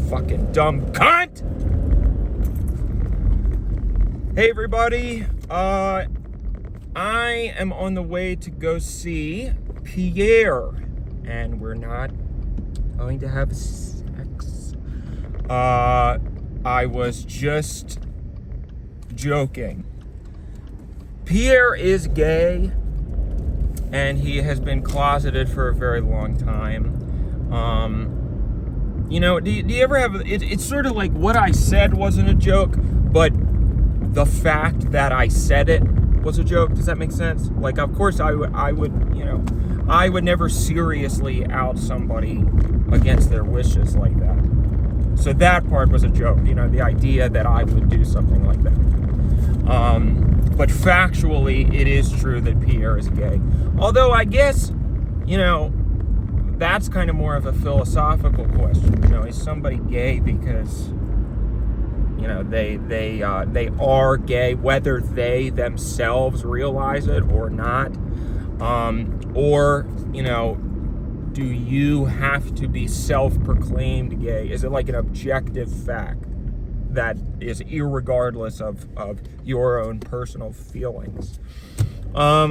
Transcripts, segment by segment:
fucking dumb cunt! Hey everybody, I am on the way to go see Pierre, and we're not going to have sex. I was just joking. Pierre is gay, and he has been closeted for a very long time. You know, do you ever have, it's sort of like what I said wasn't a joke, but the fact that I said it was a joke. Does that make sense? Like, of course I would, you know, I would never seriously out somebody against their wishes like that. So that part was a joke, you know, the idea that I would do something like that. But factually, it is true that Pierre is gay. Although I guess, you know, that's kind of more of a philosophical question. You know, is somebody gay because, you know, they are gay, whether they themselves realize it or not? Or, you know, do you have to be self-proclaimed gay? Is it like an objective fact that is irregardless of your own personal feelings? I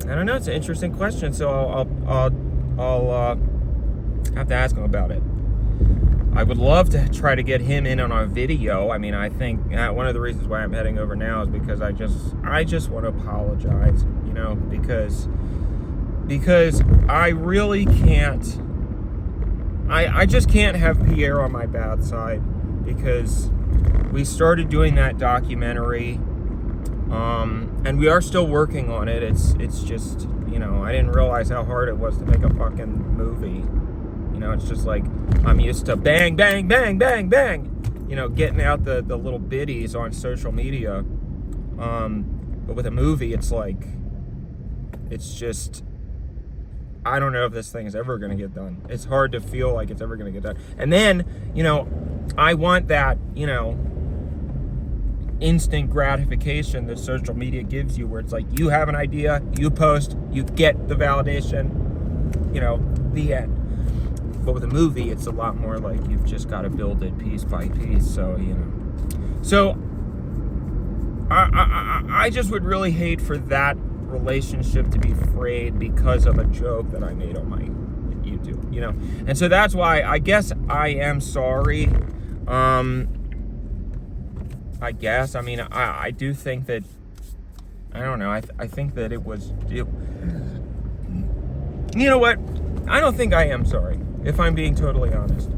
don't know. It's an interesting question, so I'll have to ask him about it. I would love to try to get him in on our video. I mean, I think one of the reasons why I'm heading over now is because I just want to apologize, you know, because I really can't. I just can't have Pierre on my bad side, because we started doing that documentary, and we are still working on it. It's just, you know, I didn't realize how hard it was to make a fucking movie. You know, it's just like, I'm used to bang, bang, bang, bang, bang, you know, getting out the little biddies on social media. But with a movie, it's like, it's just, I don't know if this thing is ever going to get done. It's hard to feel like it's ever going to get done. And then, you know, I want that, you know, instant gratification that social media gives you, where it's like, you have an idea, you post, you get the validation, you know, the end. But with a movie, it's a lot more like you've just got to build it piece by piece. So, you know. So, I just would really hate for that relationship to be frayed because of a joke that I made on my YouTube, you know. And so that's why I guess I am sorry. I guess. I mean, I do think that, I don't know. I think that it was, you know what? I don't think I am sorry, if I'm being totally honest.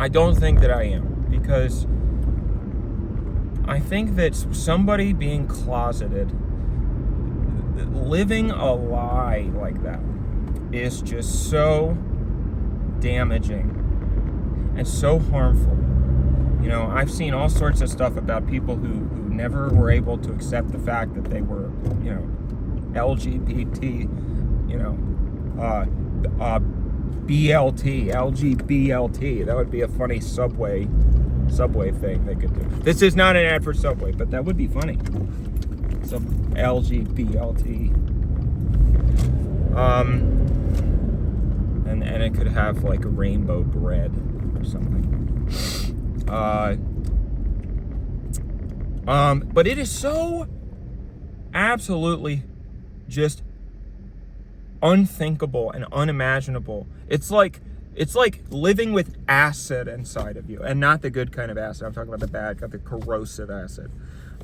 I don't think that I am, because I think that somebody being closeted, living a lie like that, is just so damaging and so harmful. You know, I've seen all sorts of stuff about people who never were able to accept the fact that they were, you know, LGBT, you know, BLT, LGBLT. That would be a funny Subway thing they could do. This is not an ad for Subway, but that would be funny. Some LGBLT. And it could have like a rainbow bread or something. But it is so absolutely just unthinkable and unimaginable. It's like living with acid inside of you, and not the good kind of acid. I'm talking about the bad, the corrosive acid,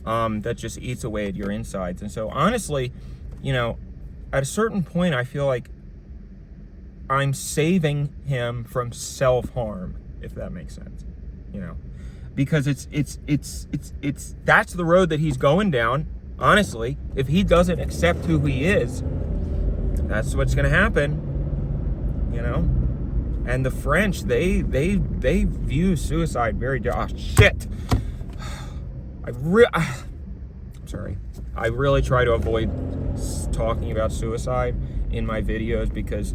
that just eats away at your insides. And so honestly, you know, at a certain point, I feel like I'm saving him from self-harm, if that makes sense, you know, because it's that's the road that he's going down. Honestly, if he doesn't accept who he is, that's what's going to happen, you know. And the French, they view suicide very, shit. I'm sorry. I really try to avoid talking about suicide in my videos, because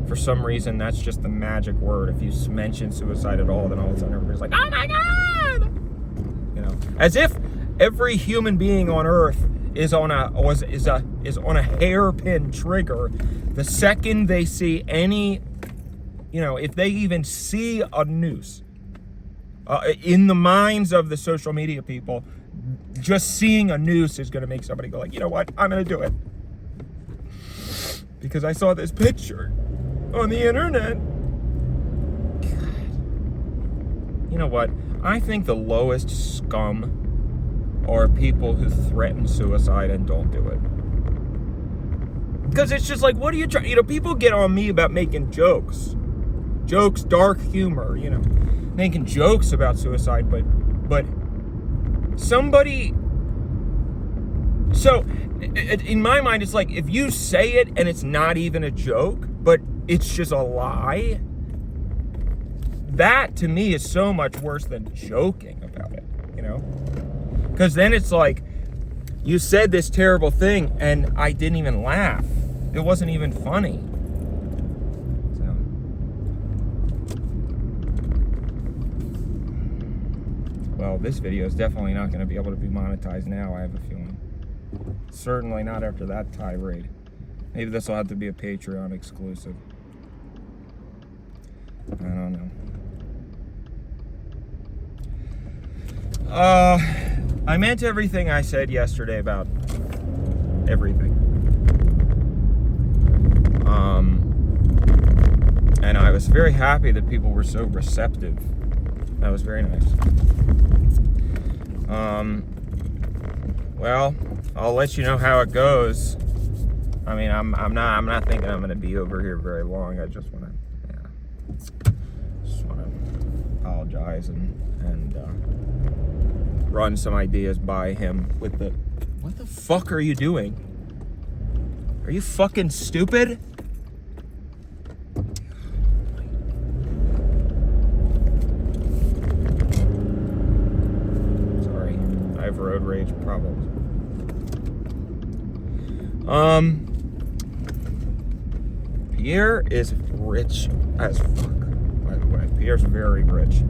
for some reason that's just the magic word. If you mention suicide at all, then all of a sudden everybody's like, oh my God! You know, as if every human being on earth is on a hairpin trigger the second they see any, you know, if they even see a noose, in the minds of the social media people, just seeing a noose is going to make somebody go like, you know what, I'm going to do it. Because I saw this picture on the internet. God. You know what? I think the lowest scum are people who threaten suicide and don't do it. Because it's just like, what are you trying? You know, people get on me about making jokes. Jokes, dark humor, you know, making jokes about suicide, but somebody. So, in my mind, it's like, if you say it and it's not even a joke, but it's just a lie, that to me is so much worse than joking about it, you know? Because then it's like, you said this terrible thing and I didn't even laugh. It wasn't even funny. So. Well, this video is definitely not going to be able to be monetized now, I have a feeling. Certainly not after that tirade. Maybe this will have to be a Patreon exclusive. I don't know. I meant everything I said yesterday about everything. And I was very happy that people were so receptive. That was very nice. Well, I'll let you know how it goes. I mean, I'm not thinking I'm going to be over here very long. I just want to apologize and run some ideas by him with the. What the fuck are you doing? Are you fucking stupid? Sorry, I have road rage problems. Pierre is rich as fuck, by the way. Pierre's very rich.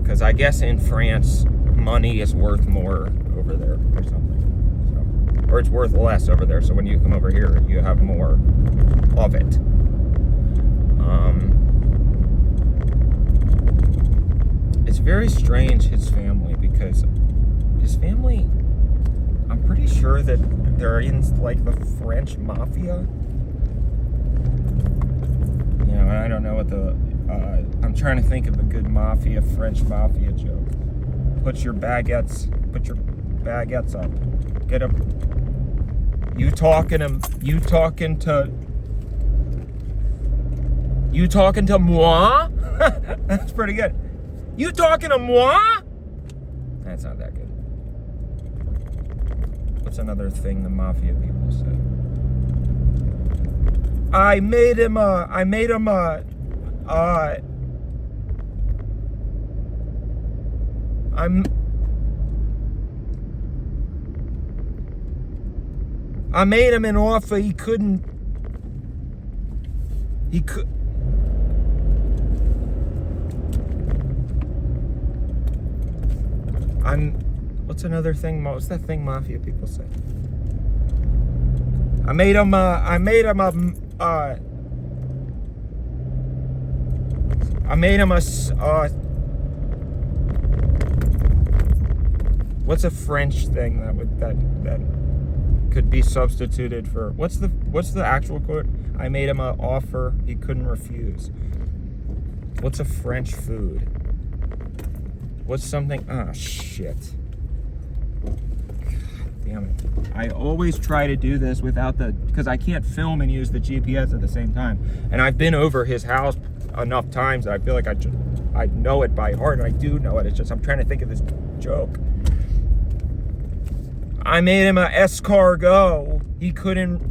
Because I guess in France, money is worth more over there or something. So, or it's worth less over there, so when you come over here, you have more of it. It's very strange, his family, because his family, I'm pretty sure that they're in, like, the French Mafia. You know, I don't know what the, I'm trying to think of a good French Mafia joke. Put your baguettes up. Get them. You talking to moi? That's pretty good. You talking to moi? That's not that good. What's another thing the Mafia people say? I made him an offer he could. What's another thing? What's that thing Mafia people say? I made him what's a French thing that could be substituted for, what's the actual quote? I made him an offer he couldn't refuse. What's a French food? What's something? Ah, shit. Damn it. I always try to do this without because I can't film and use the GPS at the same time. And I've been over his house enough times that I feel like I know it by heart, and I do know it. It's just I'm trying to think of this joke. I made him an escargot. He couldn't.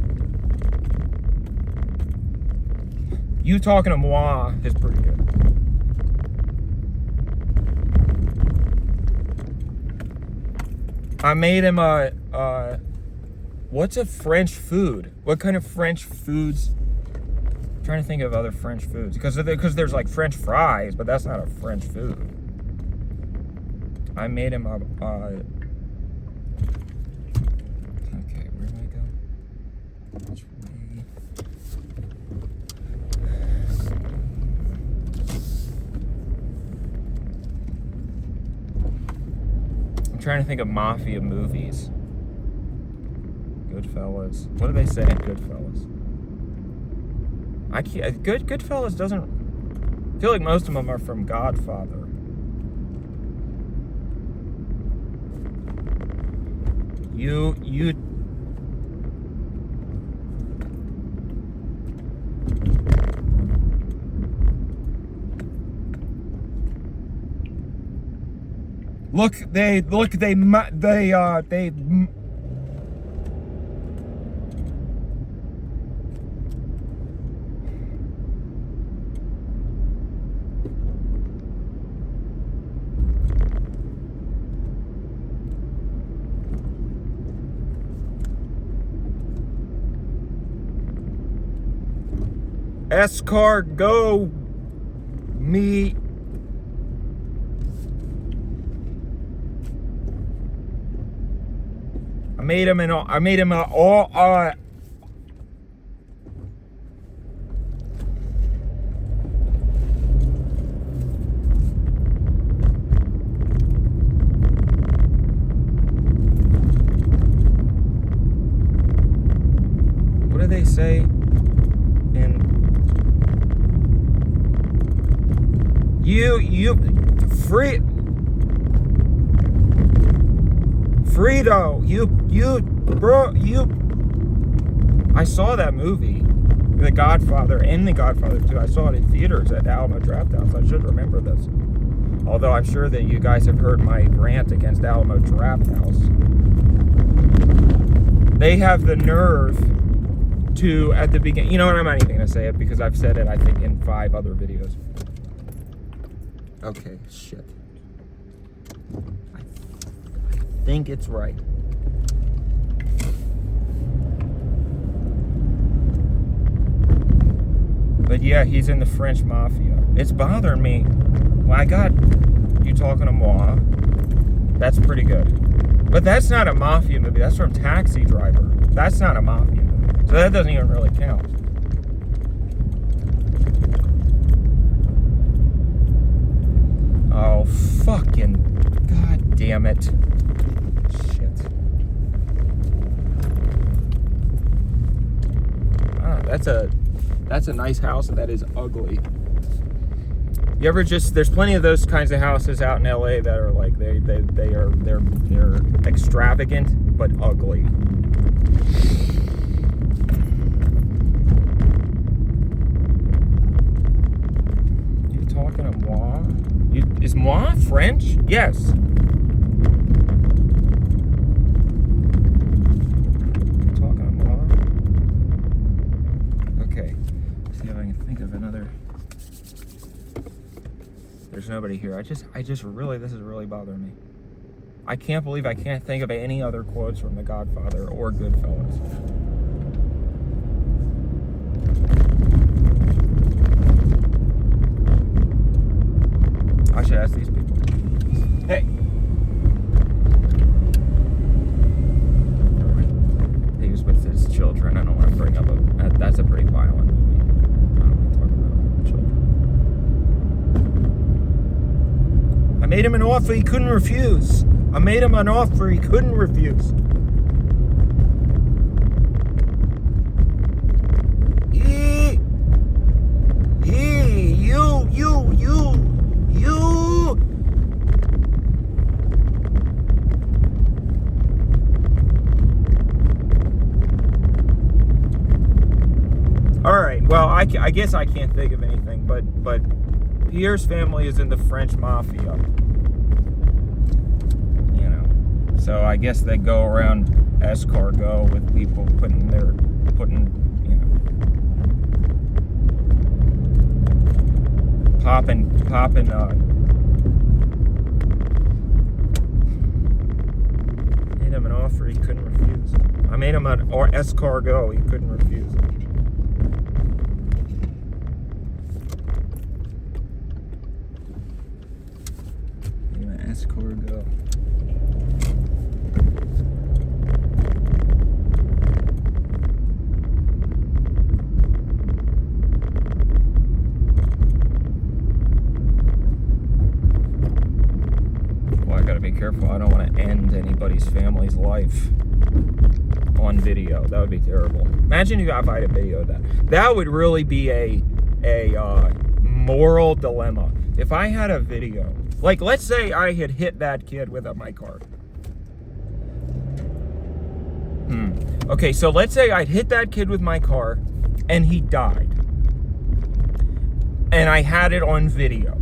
You talking to moi is pretty good. I made him what's a French food? What kind of French foods? I'm trying to think of other French foods. Because there's like French fries, but that's not a French food. I made him okay, where do I go? Which way? I'm trying to think of Mafia movies. Goodfellas. What do they say in Goodfellas? I can't. Goodfellas doesn't. I feel like most of them are from Godfather. You. Look, they. Escargot me. I made him an all. What do they say in Frito, I saw that movie, The Godfather and The Godfather 2. I saw it in theaters at Alamo Drafthouse. I should remember this. Although I'm sure that you guys have heard my rant against Alamo Drafthouse. They have the nerve to, at the beginning, you know what, I'm not even going to say it because I've said it, I think, in 5 other videos. Okay, shit. I think it's right. But yeah, he's in the French Mafia. It's bothering me. Well, I got You Talking to Moi. That's pretty good. But that's not a Mafia movie. That's from Taxi Driver. That's not a Mafia movie. So that doesn't even really count. Oh, fucking god damn it. Shit. Ah, that's a nice house that is ugly. You ever there's plenty of those kinds of houses out in LA that are like they're extravagant but ugly. You talking to moi? Is moi French? Yes. You talking to moi? Okay. See if I can think of another. There's nobody here. I just really, this is really bothering me. I can't believe I can't think of any other quotes from The Godfather or Goodfellas. I should ask these people. Hey. He was with his children. I don't want to bring up that's a pretty violent movie. I don't want to talk about children. I made him an offer he couldn't refuse. I made him an offer he couldn't refuse. You. All right. Well, I guess I can't think of anything, but Pierre's family is in the French Mafia. You know, so I guess they go around escargot with people putting popping made him an offer he couldn't refuse. I made him an escargot he couldn't refuse. Made him an escargot. Well, I gotta gotta be careful. I don't want to end anybody's family's life on video. That would be terrible. Imagine if I had a video of that. That would really be a moral dilemma. If I had a video, like let's say I had hit that kid with my car. Okay, so let's say I'd hit that kid with my car and he died. And I had it on video.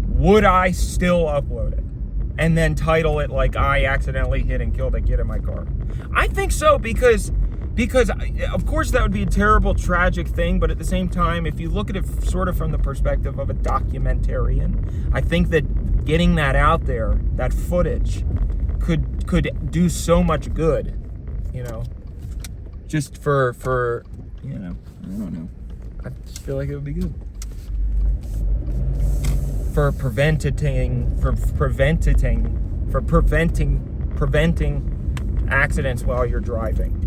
Would I still upload it? And then title it like I accidentally hit and killed a kid in my car? I think so, because of course that would be a terrible, tragic thing, but at the same time, if you look at it sort of from the perspective of a documentarian, I think that getting that out there, that footage, could do so much good, you know, just for you know, I don't know. I just feel like it would be good for preventing accidents while you're driving.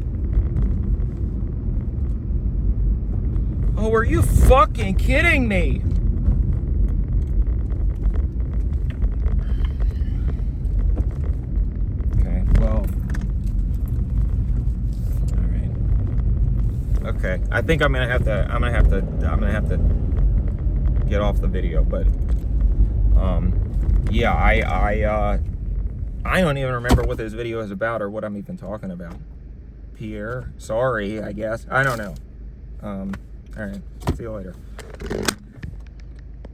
Oh, are you fucking kidding me? Okay, well, all right. Okay, I think I'm gonna have to get off the video, but yeah, I don't even remember what this video is about or what I'm even talking about. Pierre, sorry, I guess. I don't know. All right, see you later.